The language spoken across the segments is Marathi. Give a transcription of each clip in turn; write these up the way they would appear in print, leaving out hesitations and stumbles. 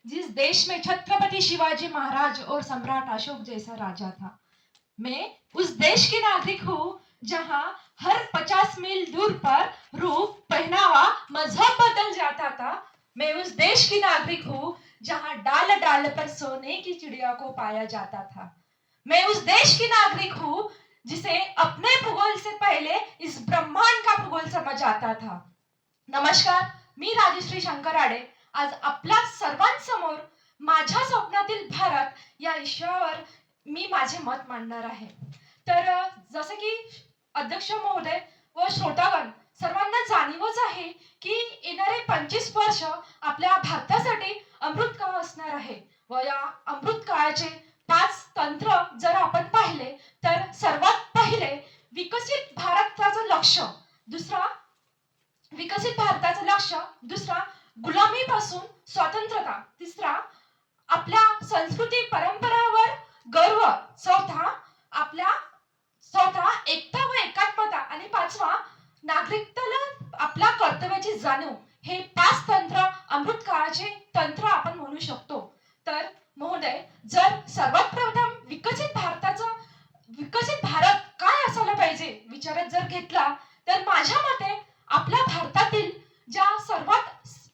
जिस देश में छत्रपति शिवाजी महाराज और सम्राट अशोक जैसा राजा था। मैं उस देश की नागरिक हूँ जहाँ हर 50 मील दूर पर रूप, पहनावा, मजहब बदल जाता था। मैं उस देश की नागरिक हूँ जहाँ डाल डाल पर सोने की चिड़िया को पाया जाता था। मैं उस देश की नागरिक हूँ जिसे अपने भूगोल से पहले इस ब्रह्मांड का भूगोल समझ आता था। नमस्कार, मी राजश्री शंकराडे आज आपल्या सर्वांसमोर माझ्या स्वप्नातील भारत या विषयावर मी माझे मत मांडणार आहे। तर जसं की अध्यक्ष महोदय व श्रोतागण सर्वांना जाणीवच आहे की येणारे 25 वर्ष आपल्या भारतासाठी अमृत काळ असणार आहे व या अमृत काळाचे 5 तंत्र जर आपण पाहिले तर सर्वात पहिले विकसित भारताचं लक्ष्य, दुसरा विकसित भारताचं लक्ष्य, दुसरा गुलामीपासून स्वातंत्र्यता, तिसरा आपल्या संस्कृती परंपरावर गर्व, चौथा एकता व एकात्मता आणि पाचवा नागरिकतेला आपल्या कर्तव्याची जाणीव। हे 5 तंत्र अमृत काळाचे तंत्र आपण म्हणू शकतो। तर महोदय, जर सर्वात प्रथम विकसित भारत काय असायला पाहिजे विचारात जर घेतला तर माझ्या मते आपल्या भारतातील ज्या सर्वात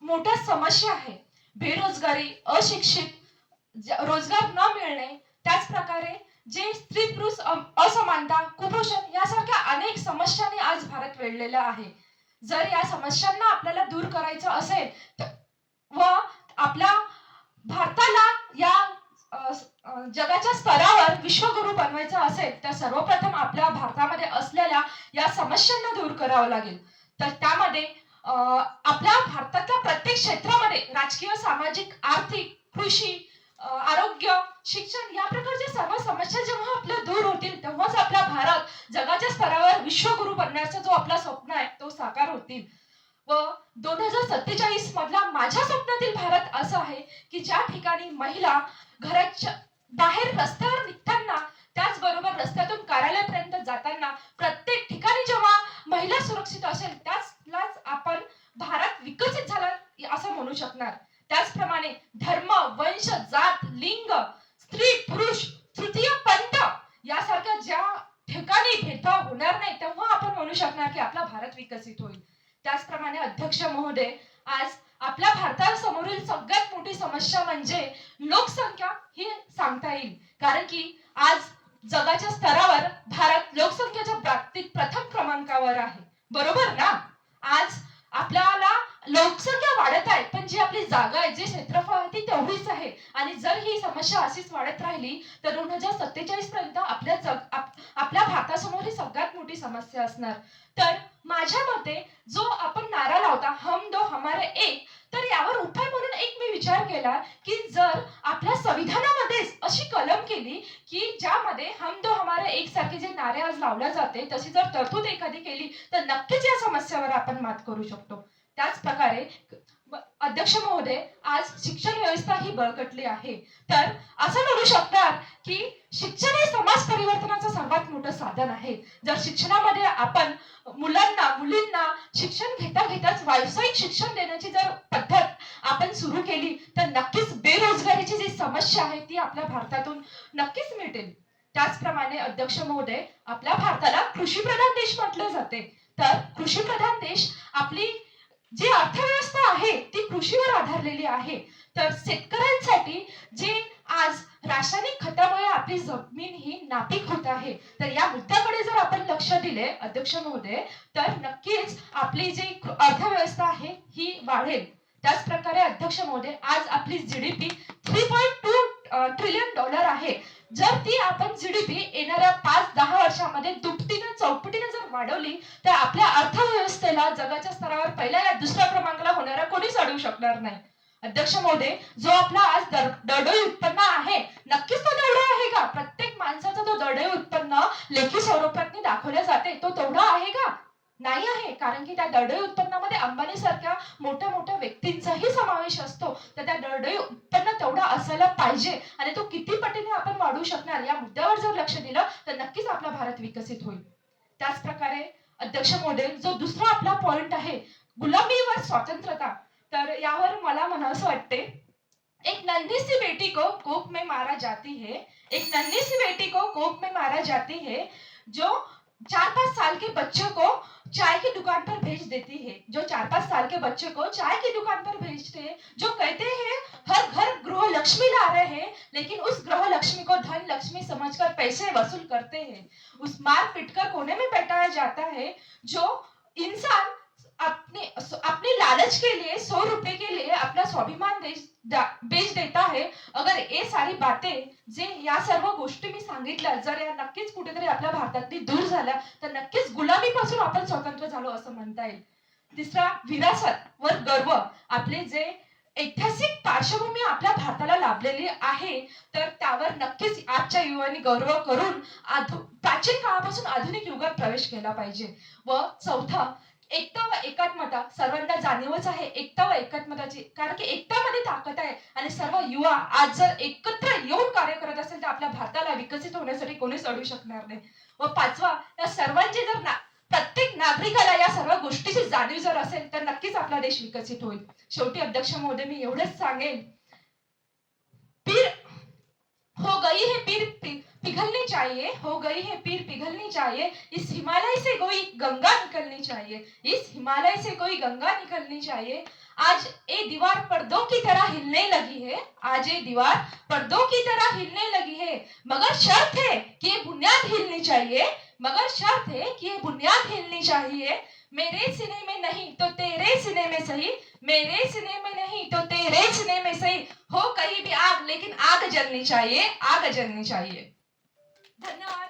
मोठ्या समस्या आहे, बेरोजगारी, अशिक्षित, रोजगार न मिळणे, त्याच प्रकारे जे स्त्री पुरुष असमानता, कुपोषण यासारख्या अनेक समस्यांनी आज भारत वेढलेला आहे। जर या समस्यांना आपल्याला दूर करायचं असेल व आपल्या भारताला या जगाच्या स्तरावर विश्वगुरु बनवायचं असेल तर सर्वप्रथम आपल्या भारतामध्ये असलेल्या या समस्यांना दूर करावं लागेल। तर त्यामध्ये आपल्या भारतातल्या प्रत्येक क्षेत्रामध्ये राजकीय, सामाजिक, आर्थिक, कृषी, आरोग्य, शिक्षण या प्रकारच्या सर्व समस्या जेव्हा आपल्या दूर होतील तेव्हाच आपला भारत जगाच्या स्तरावर विश्वगुरु बनण्याचा जो आपला स्वप्न आहे तो साकार होतील। व 2047 मधला माझ्या स्वप्नातील भारत असं आहे की ज्या ठिकाणी महिला घराच्या बाहेर रस्त्यावर निघताना, त्याचबरोबर रस्त्यातून कार्यालयापर्यंत जाताना प्रत्येक ठिकाणी जेव्हा महिला सुरक्षित असेल त्याचलाच आपण भारत विकसित झाला असं म्हणू शकणार। त्याचप्रमाणे धर्म, वंश, जात, लिंग, स्त्री, पुरुष, तृतीय पंथ यासारख्या ज्या ठिकाणी भेदभाव होणार नाही तेव्हा आपण म्हणू शकणार की आपला भारत विकसित होईल। त्याचप्रमाणे अध्यक्ष महोदय, आज आपल्या भारतासमोरील सगळ्यात मोठी समस्या म्हणजे लोकसंख्या ही सांगता येईल, कारण की आज जगाच्या स्तरावर भारत लोकसंख्येच्या बाबतीत प्रथम क्रमांकावर आहे, बरोबर ना? आज आपल्याला लोकसंख्या वाढत आहे पण जी आपली जागा आहे, जे क्षेत्रफळ आहे ती तेवढीच आहे आणि जर ही समस्या अशीच वाढत राहिली तर 2047 पर्यंत आपल्या भारतासमोर ही सगळ्यात मोठी समस्या असणार। तर माझ्या मते जो आपण नारा लावता हम दो हमारे एक, तर यावर उपाय म्हणून एक मी विचार केला की जर आपल्या संविधानामध्येच अशी कलम केली की ज्यामध्ये हम दो हमारे एक सारखे जे नारे आज लावले जाते तशी जर तरतूद एखादी केली तर नक्कीच या समस्येवर आपण मात करू शकतो। त्याच प्रकारे अध्यक्ष महोदय, आज शिक्षण व्यवस्था ही बळकटली आहे। तर असं म्हणू शकतात की शिक्षण हे समाज परिवर्तनाचं सर्वात मोठं साधन आहे। जर शिक्षणामध्ये आपण मुलींना शिक्षण घेताच व्यावसायिक शिक्षण देण्याची जर पद्धत आपण सुरू केली तर नक्कीच बेरोजगारीची जी समस्या आहे ती आपल्या भारतातून नक्कीच मिटेल। त्याचप्रमाणे अध्यक्ष महोदय, आपल्या भारताला कृषीप्रधान देश म्हटले जाते। तर कृषीप्रधान देश आपली जी अर्थव्यवस्था आहे ती कृषीवर आधारलेली आहे। तर शेतकऱ्यांसाठी जे आज रासायनिक खतामुळे आपली जमीन ही नापीक होत आहे, तर या मुद्द्याकडे जर आपण लक्ष दिले अध्यक्ष महोदय तर नक्कीच आपली जी अर्थव्यवस्था आहे ही वाढेल। त्याच प्रकारे अध्यक्ष महोदय, आज आपली जीडीपी 3.2 ट्रिलियन डॉलर आहे। जर ती आपण जीडीपी येणाऱ्या 5-10 वर्षांमध्ये दुपटीने चौपटीने जर वाढवली तर आपल्या अर्थव्यवस्थेला जगाच्या स्तरावर पहिल्या या दुसऱ्या क्रमांकाला होणारा कोणीच अडवू शकणार नाही। अध्यक्ष महोदय, जो आपला आज दरडोई उत्पन्न आहे नक्कीच तो तेवढा आहे का? प्रत्येक माणसाचा तो दरडोई उत्पन्न लेखी स्वरूपात दाखवले जाते तो तेवढा आहे का? नाही आहे, कारण की त्या दरडोई उत्पन्नामध्ये अंबानी सारख्या मोठ्या मोठ्या व्यक्तींचाही समावेश असतो। तर त्या दरडोई उत्पन्न तेवढा असायला पाहिजे आणि तो किती पटीने आपण वाढवू शकणार या मुद्द्यावर जर लक्ष दिलं तर नक्कीच आपला भारत विकसित होईल। त्याच प्रकारे अध्यक्ष महोदय, जो दुसरा आपला पॉइंट आहे गुलामीवर स्वातंत्र्यता, तर यावर मला म्हणावंसं वाटते एक नन्ही सी बेटी को कोख में मारा जाती है, एक नन्ही सी बेटी को कोख में मारा जाती है, जो 4-5 साल के बच्चों को चाय की दुकान पर भेज देती है, जो 4-5 साल के बच्चे को चाय की दुकान पर भेजते हैं, जो कहते हैं हर घर गृह लक्ष्मी ला रहे हैं, लेकिन उस गृह लक्ष्मी को धन लक्ष्मी समझकर पैसे वसूल करते हैं, उस मार पीट कर कोने में बैठाया जाता है, जो इंसान अपने अपने लालच के लिए 100 रुपए के लिए अपना स्वाभिमान बेच देता है. अगर हे सारी बातें जे या सर्व गोष्टी मी सांगितल्या जर या नक्कीच कुठेतरी आपल्या भारतातली दूर झाल्या तर नक्कीच गुलामीपासून आपण स्वतंत्र झालो असं म्हणता येईल. तिसरा, विरासत वर गर्व. आपले जे ऐतिहासिक पार्श्वभूमी आपल्या भारताला लाभलेली आहे तर त्यावर नक्कीच आजच्या युवांनी गौरव करून प्राचीन काळापासून आधुनिक युगात प्रवेश केला पाहिजे. व चौथा, एकता व एकात्मता. सर्वांना जाणीवच आहे एकता व एकात्मताची, कारण की एकतामध्ये ताकद आहे आणि सर्व युवा आज जर एकत्र येऊन कार्य करत असेल तर आपल्या भारताला विकसित होण्यासाठी कोणीच अडू शकणार नाही. व पाचवा, या सर्वांची जर प्रत्येक नागरिकाला या सर्व गोष्टीची जाणीव जर असेल तर नक्कीच आपला देश विकसित होईल. शेवटी अध्यक्ष महोदय मी एवढंच सांगेन, पीर हो गई है पिघलनी चाहिए, हो गई है पीर पिघलनी चाहिए, इस हिमालय से कोई गंगा निकलनी चाहिए, इस हिमालय से कोई गंगा निकलनी चाहिए. आज ये दीवार पर्दों की तरह हिलने लगी है, आज ये दीवार पर्दों की तरह हिलने लगी है, मगर शर्त है कि ये बुनियाद हिलनी चाहिए, मगर शर्त है कि ये बुनियाद हिलनी चाहिए. मेरे सीने में नहीं तो तेरे सीने में सही, मेरे सीने में नहीं तो तेरे सीने में सही, हो कहीं भी आग लेकिन आग जलनी चाहिए, आग जलनी चाहिए. धन्यवाद.